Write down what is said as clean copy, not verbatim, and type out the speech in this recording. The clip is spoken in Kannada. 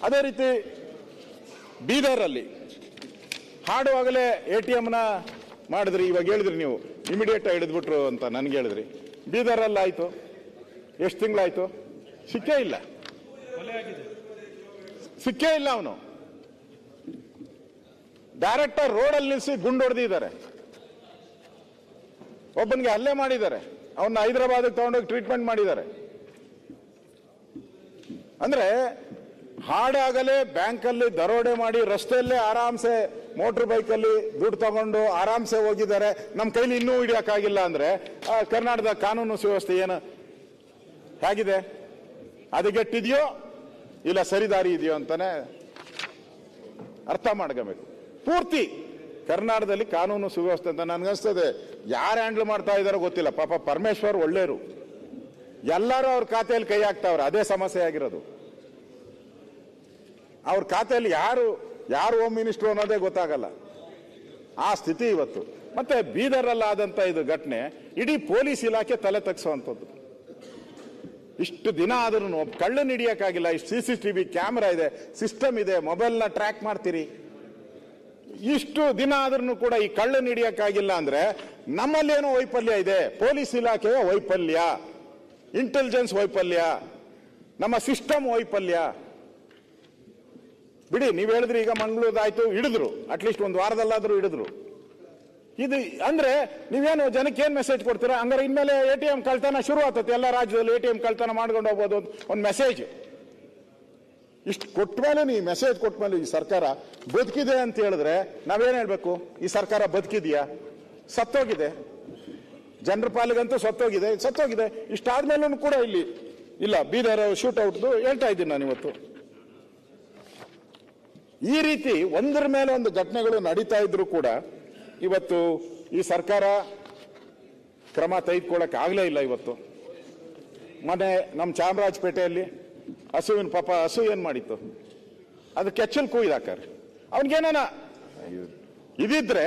ಅದೇ ರೀತಿ ಬೀದರಲ್ಲಿ ಹಾಡುವಾಗಲೇ ATMನ ಮಾಡಿದ್ರಿ, ಇವಾಗ ಹೇಳಿದ್ರಿ ನೀವು ಇಮಿಡಿಯೇಟ್ ಹಿಡಿದ್ಬಿಟ್ರು ಅಂತ ನನಗೆ ಹೇಳಿದ್ರಿ. ಬೀದರಲ್ಲಿ ಆಯ್ತು, ಎಷ್ಟು ತಿಂಗಳಾಯ್ತು? ಸಿಕ್ಕೇ ಇಲ್ಲ, ಸಿಕ್ಕೇ ಇಲ್ಲ. ಅವನು ಡೈರೆಕ್ಟರ್ ರೋಡಲ್ಲಿ ನಿಲ್ಲಿಸಿ ಗುಂಡು ಹೊಡೆದಿದ್ದಾರೆ, ಒಬ್ಬನಿಗೆ ಹಲ್ಲೆ ಮಾಡಿದ್ದಾರೆ, ಅವನ್ನ ಹೈದರಾಬಾದ್ಗೆ ತಗೊಂಡೋಗಿ ಟ್ರೀಟ್ಮೆಂಟ್ ಮಾಡಿದ್ದಾರೆ. ಅಂದ್ರೆ ಹಾಡಾಗಲೇ ಬ್ಯಾಂಕಲ್ಲಿ ದರೋಡೆ ಮಾಡಿ ರಸ್ತೆಯಲ್ಲೇ ಆರಾಮ್ಸೆ ಮೋಟರ್ ಬೈಕಲ್ಲಿ ದುಡ್ಡು ತಗೊಂಡು ಆರಾಮ್ಸೆ ಹೋಗಿದ್ದಾರೆ. ನಮ್ಮ ಕೈಲಿ ಇನ್ನೂ ಹಿಡಿಯಕ್ಕಾಗಿಲ್ಲ ಅಂದ್ರೆ ಕರ್ನಾಟಕದ ಕಾನೂನು ಸುವ್ಯವಸ್ಥೆ ಏನು ಹೇಗಿದೆ? ಅದಗೆಟ್ಟಿದೆಯೋ ಇಲ್ಲ ಸರಿದಾರಿ ಇದೆಯೋ ಅಂತಾನೆ ಅರ್ಥ ಮಾಡ್ಕೋಬೇಕು. ಪೂರ್ತಿ ಕರ್ನಾಟಕದಲ್ಲಿ ಕಾನೂನು ಸುವ್ಯವಸ್ಥೆ ಅಂತ ನನ್ಗನ್ಸ್ತದೆ ಯಾರು ಹ್ಯಾಂಡಲ್ ಮಾಡ್ತಾ ಇದಾರೋ ಗೊತ್ತಿಲ್ಲ. ಪಾಪ ಪರಮೇಶ್ವರ್ ಒಳ್ಳೆಯರು, ಎಲ್ಲರೂ ಅವ್ರ ಖಾತೆಯಲ್ಲಿ ಕೈ ಹಾಕ್ತಾವ್ರೆ. ಅದೇ ಸಮಸ್ಯೆ ಆಗಿರೋದು. ಅವ್ರ ಖಾತೆಯಲ್ಲಿ ಯಾರು ಹೋಮ್ ಮಿನಿಸ್ಟರ್ ಅನ್ನೋದೇ ಗೊತ್ತಾಗಲ್ಲ, ಆ ಸ್ಥಿತಿ ಇವತ್ತು. ಮತ್ತೆ ಬೀದರಲ್ಲಾದಂತ ಇದು ಘಟನೆ ಇಡೀ ಪೊಲೀಸ್ ಇಲಾಖೆ ತಲೆ ತಗ್ಸುವಂಥದ್ದು. ಇಷ್ಟು ದಿನ ಆದ್ರೂ ಕಳ್ಳನ್ ಹಿಡಿಯಕ್ಕಾಗಿಲ್ಲ. ಇಷ್ಟು CCTV ಕ್ಯಾಮೆರಾ ಇದೆ, ಸಿಸ್ಟಮ್ ಇದೆ, ಮೊಬೈಲ್ನ ಟ್ರ್ಯಾಕ್ ಮಾಡ್ತೀರಿ. ಇಷ್ಟು ದಿನ ಆದ್ರೂ ಕೂಡ ಈ ಕಳ್ಳನ್ ಹಿಡಿಯಕ್ಕಾಗಿಲ್ಲ ಅಂದ್ರೆ ನಮ್ಮಲ್ಲೇನೋ ವೈಫಲ್ಯ ಇದೆ. ಪೊಲೀಸ್ ಇಲಾಖೆಯ ವೈಫಲ್ಯ, ಇಂಟೆಲಿಜೆನ್ಸ್ ವೈಫಲ್ಯ, ನಮ್ಮ ಸಿಸ್ಟಮ್ ವೈಫಲ್ಯ. ಬಿಡಿ, ನೀವ್ ಹೇಳಿದ್ರಿ ಈಗ ಮಂಗಳೂರಾಯ್ತು, ಹಿಡಿದ್ರು, ಅಟ್ಲೀಸ್ಟ್ ಒಂದು ವಾರದಲ್ಲಾದ್ರೂ ಹಿಡಿದ್ರು. ಇದು ಅಂದ್ರೆ ನೀವೇನು ಜನಕ್ಕೆ ಏನ್ ಮೆಸೇಜ್ ಕೊಡ್ತೀರಾ? ಹಂಗಾರೆ ಇನ್ಮೇಲೆ ATM ಕಳ್ತನ ಶುರು ಆಗ್ತದೆ, ಎಲ್ಲ ರಾಜ್ಯದಲ್ಲಿ ATM ಕಳ್ತನ ಮಾಡ್ಕೊಂಡು ಹೋಗ್ಬೋದು ಒಂದು ಮೆಸೇಜ್. ಇಷ್ಟು ಕೊಟ್ಟ ಮೇಲೆ, ನೀವು ಮೆಸೇಜ್ ಕೊಟ್ಟ ಮೇಲೆ ಈ ಸರ್ಕಾರ ಬದುಕಿದೆ ಅಂತ ಹೇಳಿದ್ರೆ ನಾವೇನ್ ಹೇಳ್ಬೇಕು? ಈ ಸರ್ಕಾರ ಬದುಕಿದೆಯಾ? ಸತ್ತೋಗಿದೆ. ಜನರ ಪಾಲಿಗಂತೂ ಸತ್ತೋಗಿದೆ. ಇಷ್ಟಾದ್ಮೇಲೂ ಕೂಡ ಇಲ್ಲಿ ಇಲ್ಲ. ಬೀದರ್ ಶೂಟ್ ಔಟ್ದು ಹೇಳ್ತಾ ಇದ್ದೀನಿ ನಾನು ಇವತ್ತು. ಈ ರೀತಿ ಒಂದರ ಮೇಲೆ ಒಂದು ಘಟನೆಗಳು ನಡೀತಾ ಇದ್ರು ಕೂಡ ಇವತ್ತು ಈ ಸರ್ಕಾರ ಕ್ರಮ ತೆಗೆದುಕೊಳ್ಳಕ್ಕೆ ಆಗಲೇ ಇಲ್ಲ. ಇವತ್ತು ಮೊನ್ನೆ ನಮ್ಮ ಚಾಮರಾಜಪೇಟೆಯಲ್ಲಿ ಹಸು ಏನ್ ಮಾಡಿತ್ತು? ಅದು ಕೆಚ್ಚಲ್ ಕೂಯ್ದಾಕಾರೆ. ಅವನಿಗೇನ ಇದಿದ್ರೆ